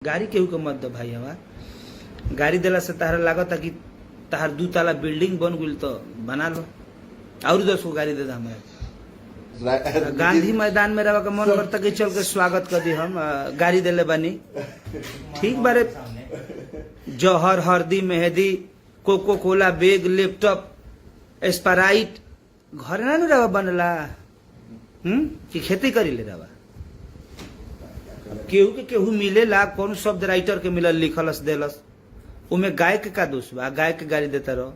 गाड़ी केहू के मत दो भाई। हमार गाड़ी दिला से तहरा लागत कि तहार 2 ताला बिल्डिंग बन गई तो बना लो और 10 को गाड़ी दे दे हमें। गांधी मैदान में रह के मन करता कि चल के स्वागत कर दी हम गाड़ी दिले बनी ठीक बारे। जौहर हरदी मेहंदी कोको कोला बैग लैपटॉप स्प्राइट घर ना रवा बनला कि खेती करी ले रवा केहू के केहू मिलेला कौन शब्द राइटर के मिलल लिखलस देलस उमे गाय के का दोष बा। गाय के गाड़ी देता रहो।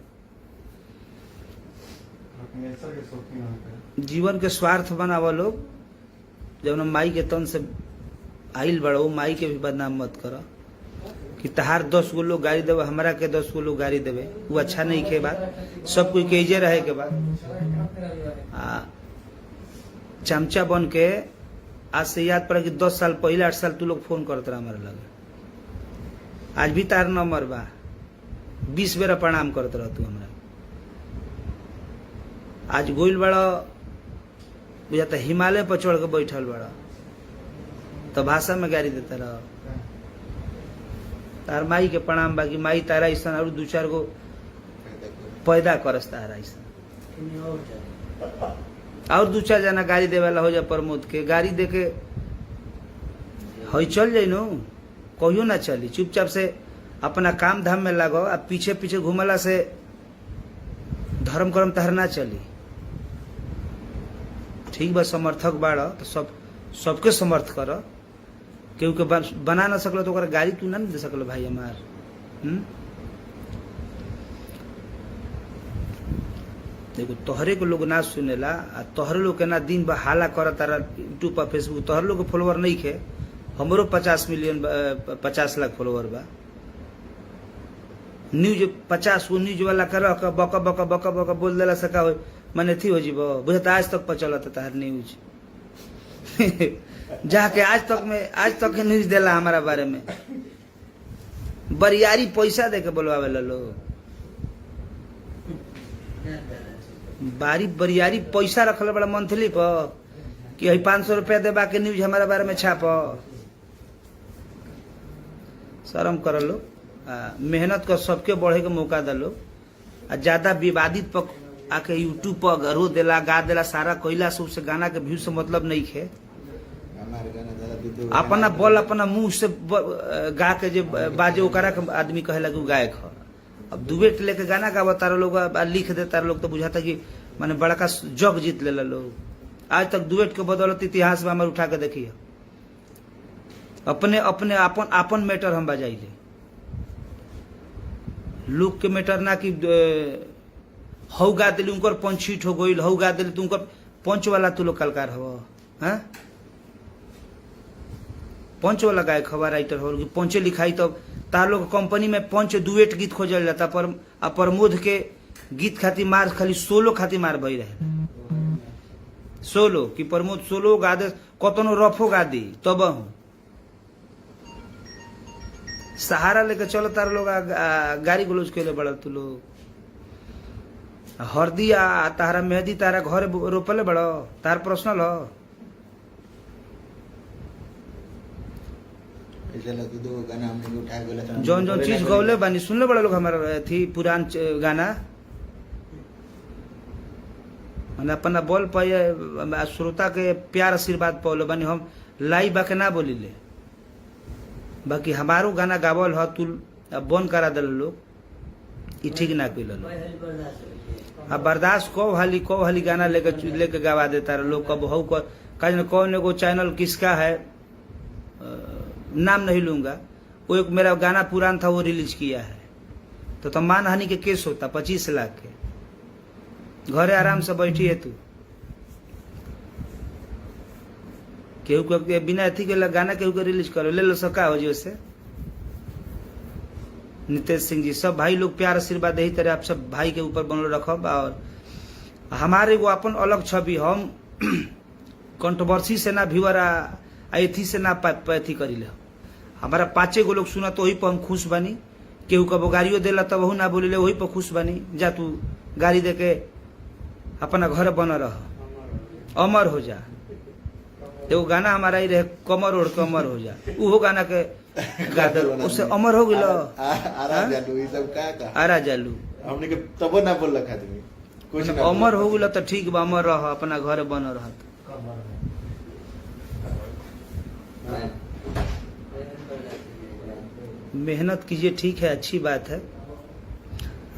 जीवन के स्वार्थ बनावा लोग। जब ना माई के तन से आइल बड़ो माई के भी बदनाम मत करो कि तहार 10 गो लोग गाड़ी देवे हमारा के 10 गो लोग गाड़ी देवे वो अच्छा नहीं के बात। सब कोई केजे रहे के बाद चमचा बन के आज से याद पड़ा कि 10 साल पहले 8 साल तू लोग फोन करते रहा हमारे लगे। आज भी तार नंबर बा 20 बेरा प्रणाम करते रह तू हमरा। आज गोइल बड़ा बुझाता हिमालय पर चढ़ के बैठल बड़ा तो भाषा में गाड़ी देता रह। तार माई के प्रणाम बाकी माई तारा ऐसा और 2-4 गो पैदा करस तारा ऐसा और 2-4 जना गाड़ी देवेला हो जा प्रमोद के गाड़ी दे के हई चल जाई नो कहियो ना चली। चुपचाप से अपना काम धाम में लगो। अब पीछे पीछे घूमला से धर्म कर्म तहर ना चली। ठीक बा समर्थक बाड़ा तो सबके समर्थ करो। केहू के बना ना सकलो तो गाड़ी तू ना दे सकलो भाई हमार। देखो तोहरे को लोग ना सुनेला आ तोहरे लोग के ना दिन बा हाला कर तारा यूट्यूब पर फेसबुक तोहरे लोग के फॉलोवर नहीं खे। हमरो 50 लाख फॉलोवर बा। न्यूज 50 गो न्यूज वाला कर बक बक बक बक बोल देला सका हो माने थी हो जीव बुझता आज तक पर चलत तार न्यूज जाके आज तक के न्यूज देला हमारा बारे में बरियारी पैसा दे के बोलवावे लो बरियारी पैसा रखल बड़ा मंथली पर कि 500 रुपया देबा के न्यूज हमारा बारे में छाप। शर्म कर लो। मेहनत कर सबके बढ़े के मौका दलो। ज्यादा विवादित पर आके यूट्यूब पर गरो देला गा देला सारा कोयला सबसे गाना के व्यू से मतलब नहीं खे। अपना बोल अपना मुंह से गा के जे बाजे ओकरा के आदमी कहे लगे गायक है। अब दुबेट लेके गाना गावा तारा लोग लिख दे तारा लोग तो बुझाता कि माने बड़का जग जीत ले लोग। आज तक दुबेट के बदौलत इतिहास में हमारे उठा के देखिए। अपने अपने अपन मैटर हम बजाइले लोग के मैटर ना कि हऊ गा दिली उनकर पंचीट हो गई हऊ गा दिली तुमकर पंच वाला तू लोग कलकार हो पंच वाला गायक हवा राइटर हो पंचे लिखाई तो तार लोग कंपनी में पंच दुएट गीत खोजल जाता पर प्रमोद के गीत खाती मार खाली सोलो खाती मार भई रहे। सोलो कि प्रमोद सोलो गा दे कतनो रफो गा दी तब सहारा लेके चलो तार लोग गाड़ी गलोज के बड़ा तू लोग। हरदी तारा मेहंदी तारा घर रोपले बड़ो तार पर्सनल हो। जौन जौन चीज गौले बानी सुनले बड़ा लोग हमारा थी पुरान गाना मैंने अपना बोल पाए श्रोता के प्यार आशीर्वाद पौले बानी। हम लाइव बाके ना बोली ले बाकी हमारो गाना गावल हो तू बंद करा दल लोग ठीक ना कइल लोग। बर्दाश्त को हाली गाना लेके गवा देता लोग कब हो कौन एगो चैनल किसका है नाम नहीं लूंगा वो एक मेरा गाना पुरान था वो रिलीज किया है तो मानहानि के केस होता 25 लाख के। घरे आराम से बैठी है तू केहू के बिना अथी के गाना केहू के रिलीज करो ले लो सका हो जी से। नितेश सिंह जी सब भाई लोग प्यार आशीर्वाद यही तरह आप सब भाई के ऊपर बनल रखब। और हमारे वो अपन अलग छवि हम कंट्रोवर्सी से ना व्यूअर एथी से ना पैथी करी ले। हमारा 5 गो लोग सुना तो वही पर हम खुश बनी। केहू कबो गाड़ियों देला तब वही ना बोली ले वही पर खुश बनी। जा तू गाड़ी दे के अपना घर बन रह अमर हो जा। एगो गाना हमारा ही रहे कमर ओढ़ कमर हो जा उहो गाना के गादर उससे अमर हो गइल आरा जालू ई सब का आरा जालू हमने के तब ना बोल रखा आदमी कुछ ना अमर हो गइल तो ठीक बा अमर रह अपना घर बन रहत मेहनत कीजिए ठीक है अच्छी बात है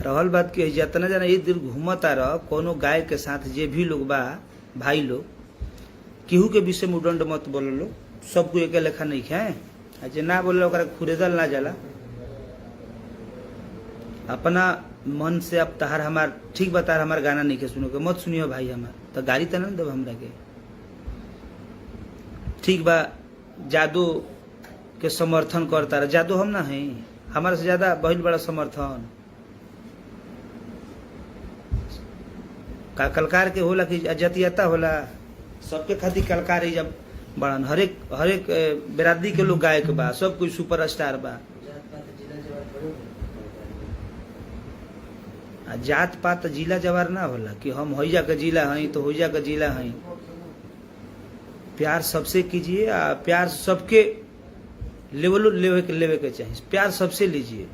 रहल बात की जितना जना ये दिन घूमता रह कोनो गाय के साथ जे भी लोग बा भाई लोग केहू के विषय में उदंड मत बोल लो सबको एक लेखा नहीं खाए जे ना बोले ओकरा खुरेदल ना जाला अपना मन से अब तहार हमार ठीक बता हमार गाना नहीं के सुनो के मत सुनियो भाई हमार तो गाड़ी तो ना देव हमरा के ठीक बा जादू के समर्थन करता रहा जादू हम ना है हमारे से ज्यादा बहुत बड़ा समर्थन का कलकार के होला कि जतियता होला सबके खातिर कलकार जब बड़न हर एक बिरादरी के लोग गायक बा सब कोई सुपरस्टार बा जात पात जिला जवार ना होला कि हम होइजा के जिला हई तो होइजा के जिला हई प्यार सबसे कीजिए प्यार सबके लेवे के चाहिए प्यार सबसे लीजिए